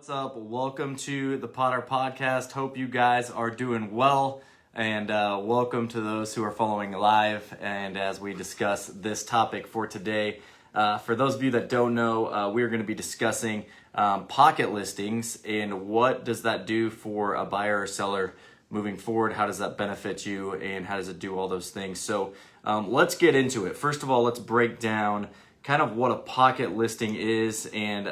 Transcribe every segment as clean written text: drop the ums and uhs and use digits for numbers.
What's up? Welcome to the Potter Podcast. Hope you guys are doing well, and welcome to those who are following live. And as we discuss this topic for today, for those of you that don't know, we're going to be discussing pocket listings and what does that do for a buyer or seller moving forward. How does that benefit you, and how does it do all those things? So let's get into it. First of all, let's break down kind of what a pocket listing is, and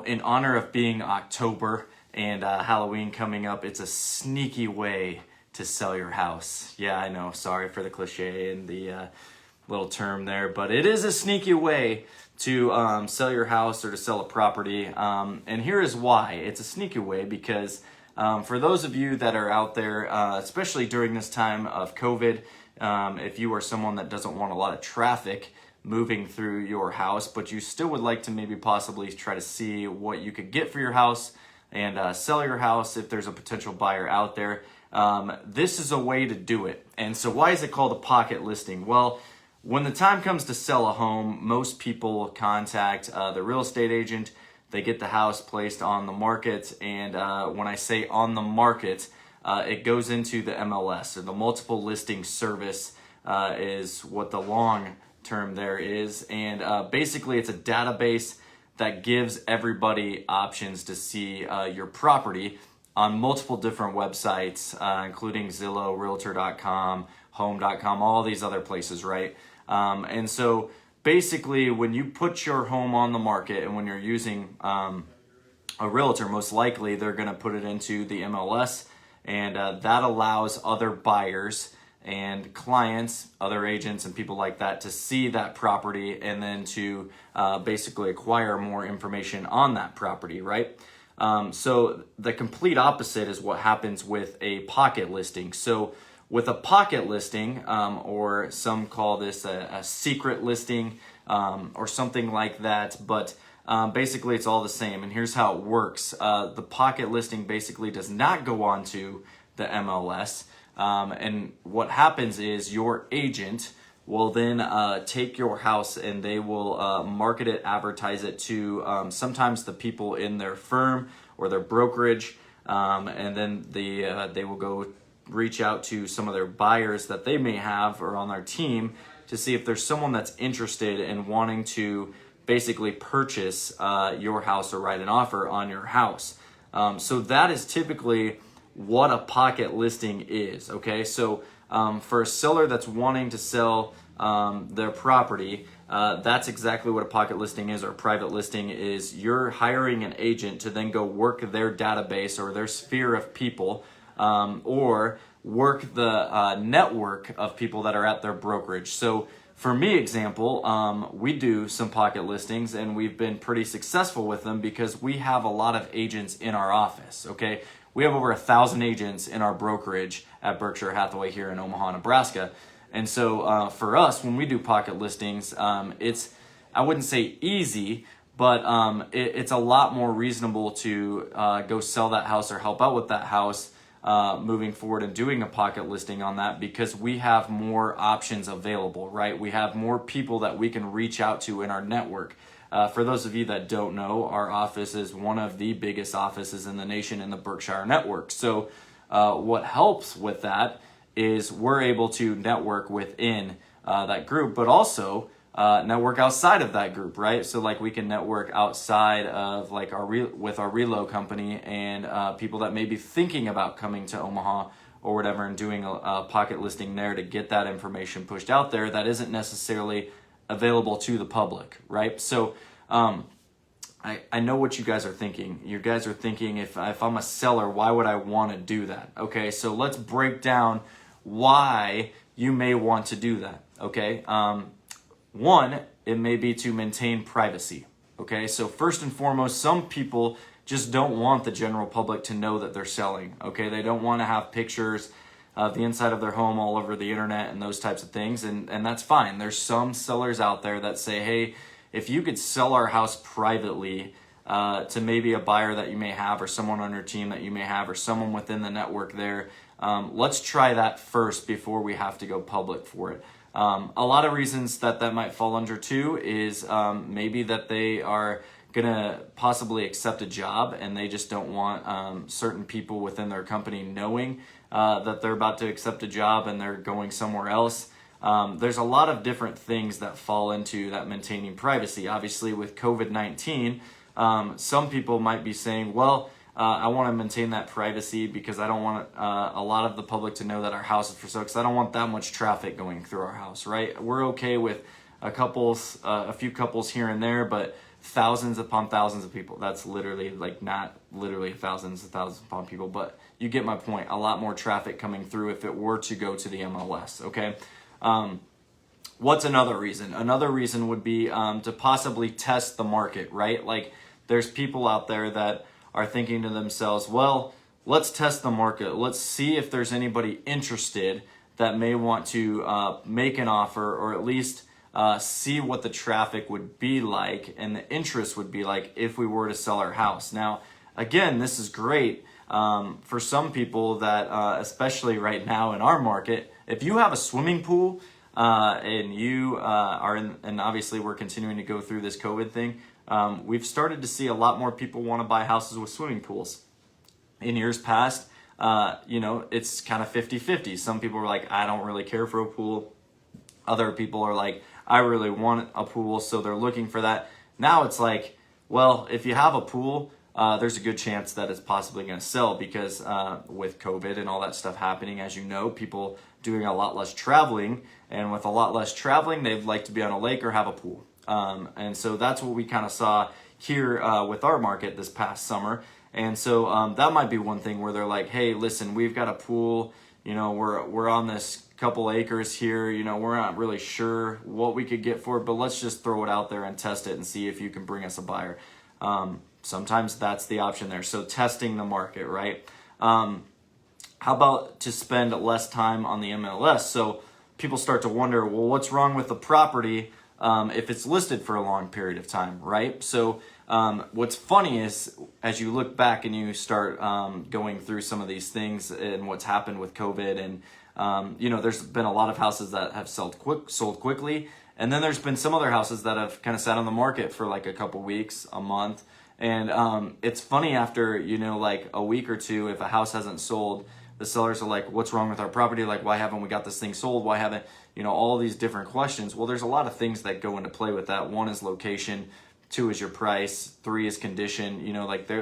in honor of being October and Halloween coming up, it's a sneaky way to sell your house. Yeah, I know. Sorry for the cliche and the little term there, but it is a sneaky way to sell your house or to sell a property. And here is why. It's a sneaky way because for those of you that are out there, especially during this time of COVID, if you are someone that doesn't want a lot of traffic moving through your house, but you still would like to maybe possibly try to see what you could get for your house and sell your house if there's a potential buyer out there, this is a way to do it. And so why is it called a pocket listing? Well, when the time comes to sell a home, most people contact the real estate agent. They get the house placed on the market, and when I say on the market, it goes into the MLS, or the multiple listing service is what the long term there is. And basically it's a database that gives everybody options to see your property on multiple different websites, including Zillow, Realtor.com, Home.com, all these other places, right? And so basically when you put your home on the market, and when you're using a realtor, most likely they're going to put it into the MLS, and that allows other buyers and clients, other agents and people like that to see that property, and then to basically acquire more information on that property, right? So the complete opposite is what happens with a pocket listing. So with a pocket listing, or some call this a secret listing, or something like that, but basically it's all the same. And here's how it works. The pocket listing basically does not go onto the MLS. And what happens is your agent will then take your house, and they will market it, advertise it to sometimes the people in their firm or their brokerage, and then they will go reach out to some of their buyers that they may have or on their team to see if there's someone that's interested in wanting to basically purchase your house or write an offer on your house. So that is typically what a pocket listing is, okay? So for a seller that's wanting to sell their property, that's exactly what a pocket listing is, or a private listing is. You're hiring an agent to then go work their database or their sphere of people, or work the network of people that are at their brokerage. So for me, example, we do some pocket listings, and we've been pretty successful with them because we have a lot of agents in our office, okay? We have over 1,000 agents in our brokerage at Berkshire Hathaway here in Omaha, Nebraska. And so for us, when we do pocket listings, it's, I wouldn't say easy, but it's a lot more reasonable to go sell that house or help out with that house moving forward and doing a pocket listing on that, because we have more options available, right? We have more people that we can reach out to in our network. For those of you that don't know, our office is one of the biggest offices in the nation in the Berkshire network. So what helps with that is we're able to network within that group, but also network outside of that group, right? So like we can network outside of like with our relo company, and people that may be thinking about coming to Omaha or whatever, and doing a pocket listing there to get that information pushed out there that isn't necessarily available to the public, right? So I know what you guys are thinking. You guys are thinking, if I'm a seller, why would I want to do that? Okay, so let's break down why you may want to do that, okay? One, it may be to maintain privacy, okay? So first and foremost, some people just don't want the general public to know that they're selling, okay? They don't want to have pictures of the inside of their home all over the internet and those types of things, and that's fine. There's some sellers out there that say, hey, if you could sell our house privately to maybe a buyer that you may have, or someone on your team that you may have, or someone within the network there, let's try that first before we have to go public for it. A lot of reasons that might fall under too is maybe that they are gonna possibly accept a job and they just don't want certain people within their company knowing that they're about to accept a job and they're going somewhere else. There's a lot of different things that fall into that maintaining privacy. Obviously, with COVID-19, some people might be saying, well, I want to maintain that privacy because I don't want a lot of the public to know that our house is for sale, because I don't want that much traffic going through our house, right? We're okay with a few couples here and there, but thousands upon thousands of people. That's literally, like, not literally thousands upon people, but you get my point. A lot more traffic coming through if it were to go to the MLS, okay? What's another reason? Another reason would be to possibly test the market, right? Like, there's people out there that are thinking to themselves, well, let's test the market. Let's see if there's anybody interested that may want to make an offer, or at least see what the traffic would be like and the interest would be like if we were to sell our house. Now, again, this is great for some people that, especially right now in our market, if you have a swimming pool and you are in, and obviously we're continuing to go through this COVID thing, we've started to see a lot more people want to buy houses with swimming pools. In years past, it's kind of 50-50. Some people are like, I don't really care for a pool. Other people are like, I really want a pool, so they're looking for that. Now it's like, well, if you have a pool, there's a good chance that it's possibly going to sell, because with COVID and all that stuff happening, as you know, people doing a lot less traveling, and with a lot less traveling, they'd like to be on a lake or have a pool. And so that's what we kind of saw here with our market this past summer. And so that might be one thing where they're like, hey, listen, we've got a pool, we're on this couple acres here, we're not really sure what we could get for it, but let's just throw it out there and test it and see if you can bring us a buyer. Sometimes that's the option there. So testing the market, right? How about to spend less time on the MLS? So people start to wonder, well, what's wrong with the property if it's listed for a long period of time, right? So what's funny is, as you look back and you start going through some of these things and what's happened with COVID, and there's been a lot of houses that have sold quickly, and then there's been some other houses that have kind of sat on the market for like a couple weeks, a month. And it's funny, after like a week or two, if a house hasn't sold, the sellers are like, what's wrong with our property? Like, why haven't we got this thing sold? Why haven't, all these different questions. Well, there's a lot of things that go into play with that. One is location, two is your price, three is condition.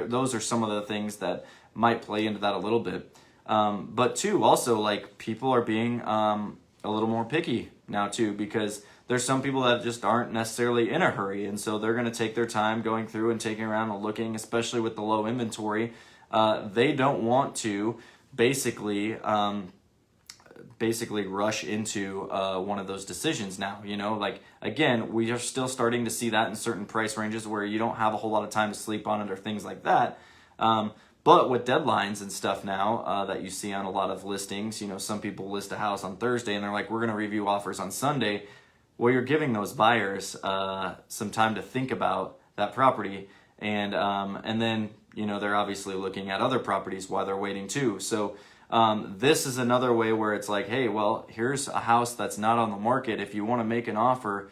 Those are some of the things that might play into that a little bit. But two, also, like, people are being a little more picky now too, because there's some people that just aren't necessarily in a hurry, and so they're going to take their time going through and taking around and looking, especially with the low inventory. They don't want to basically rush into one of those decisions now. Like, again, we are still starting to see that in certain price ranges where you don't have a whole lot of time to sleep on it or things like that. But with deadlines and stuff now that you see on a lot of listings, some people list a house on Thursday and they're like, we're going to review offers on Sunday. Well, you're giving those buyers some time to think about that property, and then they're obviously looking at other properties while they're waiting too. So this is another way where it's like, hey, well, here's a house that's not on the market. If you want to make an offer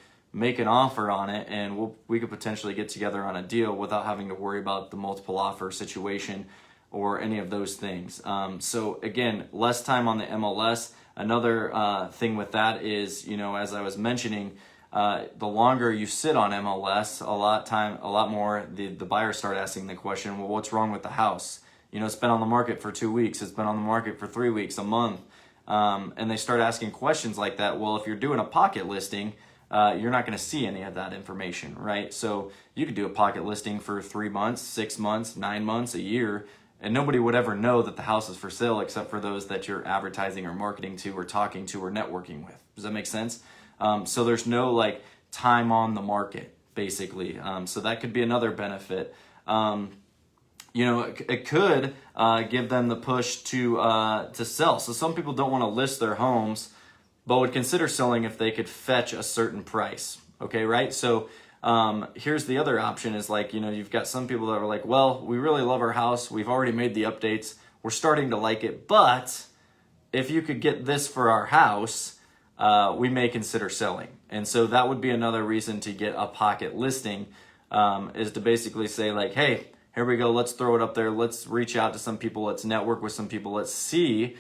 on it, and we could potentially get together on a deal without having to worry about the multiple offer situation or any of those things. So again, less time on the MLS. Another thing with that is, as I was mentioning, the longer you sit on MLS, a lot more the buyers start asking the question, well, what's wrong with the house? It's been on the market for 2 weeks. It's been on the market for 3 weeks, a month. And they start asking questions like that. Well, if you're doing a pocket listing, you're not going to see any of that information, right? So you could do a pocket listing for 3 months, 6 months, 9 months, a year, and nobody would ever know that the house is for sale except for those that you're advertising or marketing to or talking to or networking with. Does that make sense? So there's no like time on the market, basically. So that could be another benefit. It could give them the push to sell. So some people don't want to list their homes, but would consider selling if they could fetch a certain price. Okay, right? So here's the other option is like, you've got some people that are like, well, we really love our house. We've already made the updates. We're starting to like it. But if you could get this for our house, we may consider selling. And so that would be another reason to get a pocket listing. is to basically say like, hey, here we go, let's throw it up there, let's reach out to some people, let's network with some people, let's see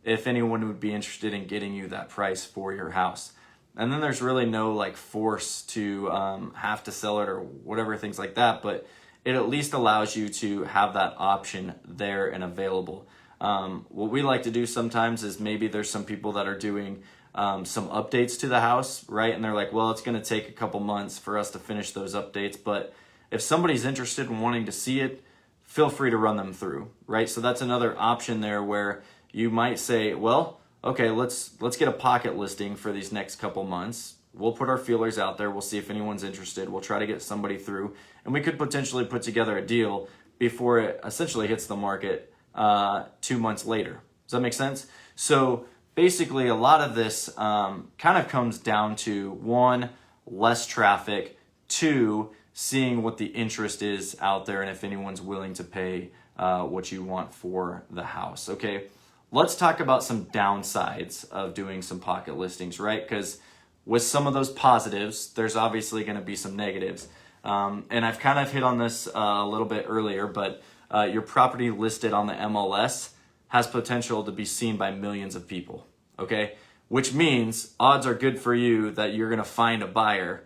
if anyone would be interested in getting you that price for your house. And then there's really no like force to have to sell it or whatever, things like that, but it at least allows you to have that option there and available. What we like to do sometimes is maybe there's some people that are doing some updates to the house, right? And they're like, well, it's going to take a couple months for us to finish those updates, but if somebody's interested in wanting to see it, feel free to run them through, right? So that's another option there where you might say, well, okay, let's get a pocket listing for these next couple months. We'll put our feelers out there. We'll see if anyone's interested. We'll try to get somebody through, and we could potentially put together a deal before it essentially hits the market 2 months later. Does that make sense? So basically, a lot of this kind of comes down to 1, less traffic, 2, seeing what the interest is out there and if anyone's willing to pay what you want for the house. Okay, let's talk about some downsides of doing some pocket listings, right? Because with some of those positives, there's obviously going to be some negatives. And I've kind of hit on this a little bit earlier, but your property listed on the MLS has potential to be seen by millions of people, okay? Which means odds are good for you that you're going to find a buyer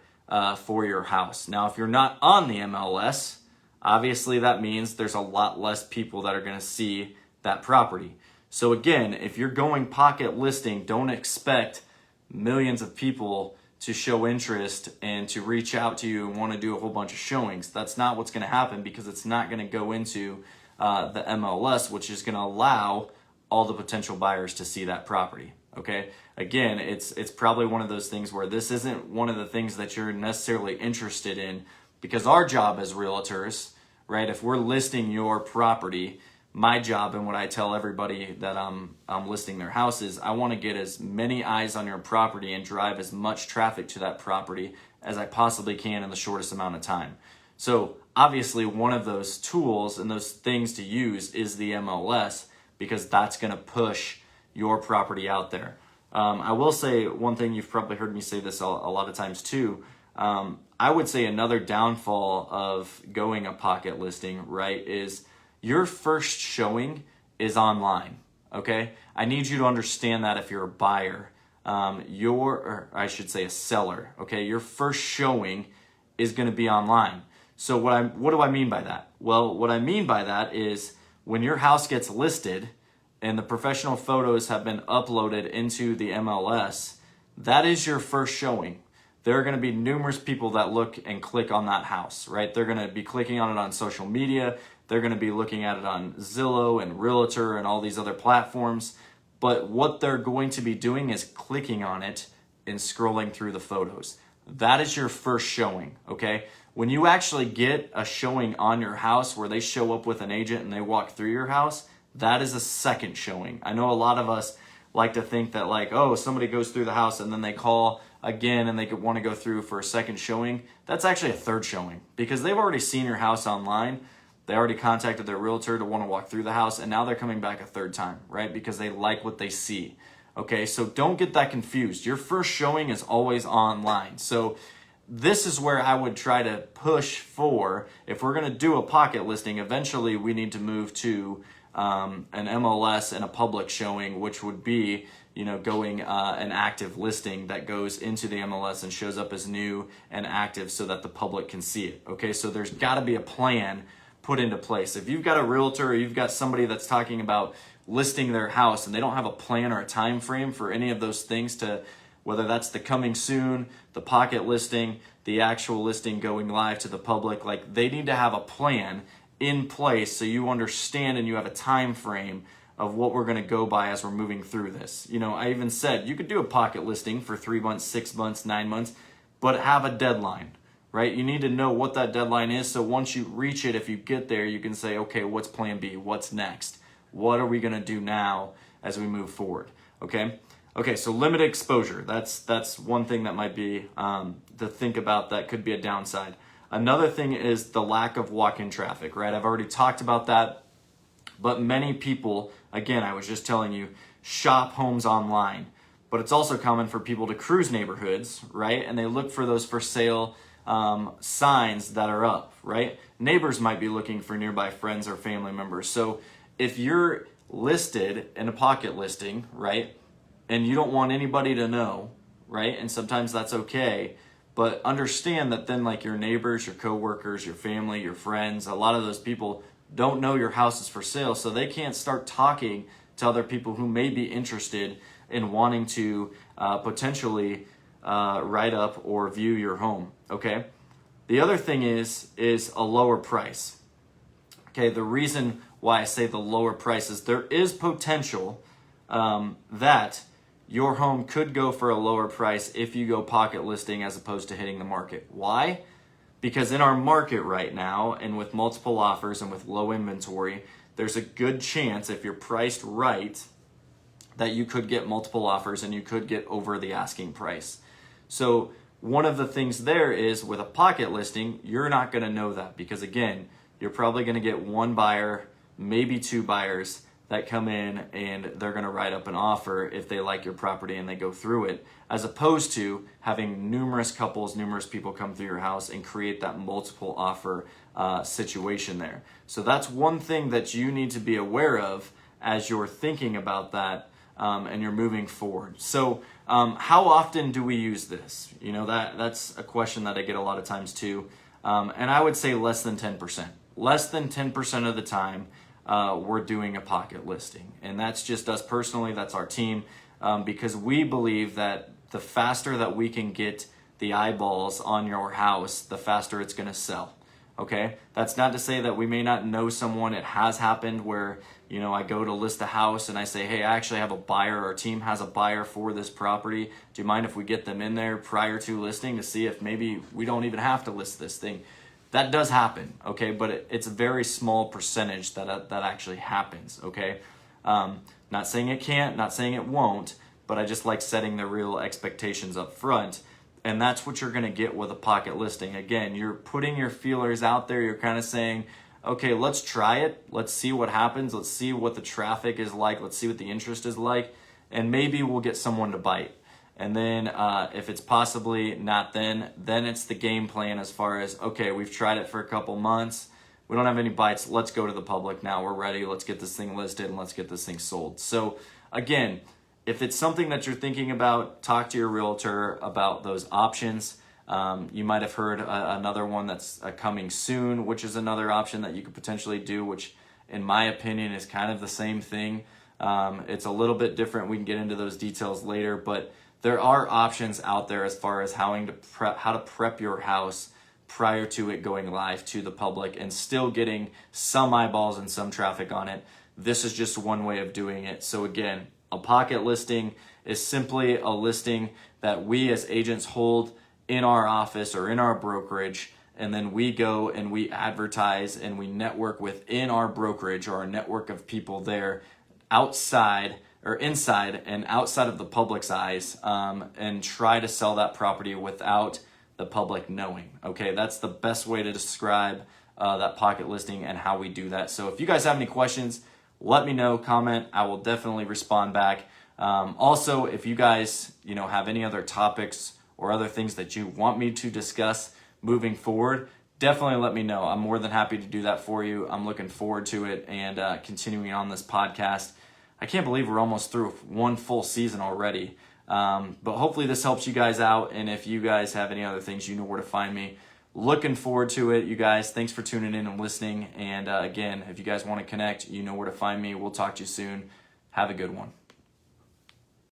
for your house. Now, if you're not on the MLS, obviously that means there's a lot less people that are going to see that property. So again, if you're going pocket listing, don't expect millions of people to show interest and to reach out to you and want to do a whole bunch of showings. That's not what's going to happen, because it's not going to go into the MLS, which is going to allow all the potential buyers to see that property. Okay, again, it's probably one of those things where this isn't one of the things that you're necessarily interested in, because our job as realtors, right, if we're listing your property, my job and what I tell everybody that I'm listing their house is I want to get as many eyes on your property and drive as much traffic to that property as I possibly can in the shortest amount of time. So obviously one of those tools and those things to use is the MLS, because that's going to push your property out there. I will say one thing, you've probably heard me say this a lot of times too. I would say another downfall of going a pocket listing, right, is your first showing is online, okay? I need you to understand that if you're a buyer, or I should say a seller, okay? Your first showing is gonna be online. So what do I mean by that? Well, what I mean by that is when your house gets listed and the professional photos have been uploaded into the MLS, that is your first showing. There are going to be numerous people that look and click on that house, right? They're going to be clicking on it on social media. They're going to be looking at it on Zillow and Realtor and all these other platforms. But what they're going to be doing is clicking on it and scrolling through the photos. That is your first showing, okay? When you actually get a showing on your house where they show up with an agent and they walk through your house, that is a second showing. I know a lot of us like to think that like, oh, somebody goes through the house and then they call again and they could want to go through for a second showing. That's actually a third showing, because they've already seen your house online. They already contacted their realtor to want to walk through the house, and now they're coming back a third time, right? Because they like what they see. Okay, so don't get that confused. Your first showing is always online. So this is where I would try to push for, if we're going to do a pocket listing, eventually we need to move to an MLS and a public showing, which would be, going an active listing that goes into the MLS and shows up as new and active so that the public can see it. Okay, so there's got to be a plan put into place. If you've got a realtor or you've got somebody that's talking about listing their house and they don't have a plan or a time frame for any of those things, to whether that's the coming soon, the pocket listing, the actual listing going live to the public, like they need to have a plan in place so you understand and you have a time frame of what we're going to go by as we're moving through this. I even said you could do a pocket listing for 3 months, 6 months, 9 months, but have a deadline, right? You need to know what that deadline is, so once you reach it, if you get there, you can say, okay, what's plan B? What's next? What are we going to do now as we move forward? Okay, so limited exposure. That's one thing that might be to think about, that could be a downside. Another thing is the lack of walk-in traffic, right? I've already talked about that, but many people, again, I was just telling you, shop homes online, but it's also common for people to cruise neighborhoods, right? And they look for those for sale signs that are up, right? Neighbors might be looking for nearby friends or family members. So if you're listed in a pocket listing, right, and you don't want anybody to know, right, and sometimes that's okay, but understand that then like your neighbors, your coworkers, your family, your friends, a lot of those people don't know your house is for sale, so they can't start talking to other people who may be interested in wanting to potentially write up or view your home, okay? The other thing is a lower price. Okay, the reason why I say the lower price is there is potential that your home could go for a lower price if you go pocket listing as opposed to hitting the market. Why? Because in our market right now, and with multiple offers and with low inventory, there's a good chance if you're priced right that you could get multiple offers and you could get over the asking price. So one of the things there is with a pocket listing, you're not going to know that because again, you're probably going to get one buyer, maybe two buyers that come in and they're going to write up an offer if they like your property and they go through it, as opposed to having numerous couples, numerous people come through your house and create that multiple offer situation there. So that's one thing that you need to be aware of as you're thinking about that and you're moving forward. So how often do we use this? You know, that's a question that I get a lot of times too. And I would say less than 10%. Less than 10% of the time, we're doing a pocket listing. And that's just us personally, that's our team, because we believe that the faster that we can get the eyeballs on your house, the faster it's going to sell. Okay? That's not to say that we may not know someone. It has happened where, you know, I go to list a house and I say, hey, I actually have a buyer, our team has a buyer for this property. Do you mind if we get them in there prior to listing to see if maybe we don't even have to list this thing? That does happen, okay, but it's a very small percentage that actually happens, okay? Not saying it can't, not saying it won't, but I just like setting the real expectations up front, and that's what you're gonna get with a pocket listing. Again, you're putting your feelers out there, you're kind of saying, okay, let's try it, let's see what happens, let's see what the traffic is like, let's see what the interest is like, and maybe we'll get someone to bite. And then if it's possibly not then it's the game plan as far as, okay, we've tried it for a couple months. We don't have any bites. Let's go to the public now. We're ready. Let's get this thing listed and let's get this thing sold. So again, if it's something that you're thinking about, talk to your realtor about those options. You might have heard another one that's coming soon, which is another option that you could potentially do, which in my opinion is kind of the same thing. It's a little bit different. We can get into those details later, but there are options out there as far as how to prep your house prior to it going live to the public and still getting some eyeballs and some traffic on it. This is just one way of doing it. So again, a pocket listing is simply a listing that we as agents hold in our office or in our brokerage, and then we go and we advertise and we network within our brokerage or our network of people there outside or inside and outside of the public's eyes, and try to sell that property without the public knowing. Okay, that's the best way to describe that pocket listing and how we do that. So if you guys have any questions, let me know, comment. I will definitely respond back. Also, if you guys have any other topics or other things that you want me to discuss moving forward, definitely let me know. I'm more than happy to do that for you. I'm looking forward to it and continuing on this podcast. I can't believe we're almost through one full season already. But hopefully this helps you guys out. And if you guys have any other things, you know where to find me. Looking forward to it, you guys. Thanks for tuning in and listening. And again, if you guys want to connect, you know where to find me. We'll talk to you soon. Have a good one.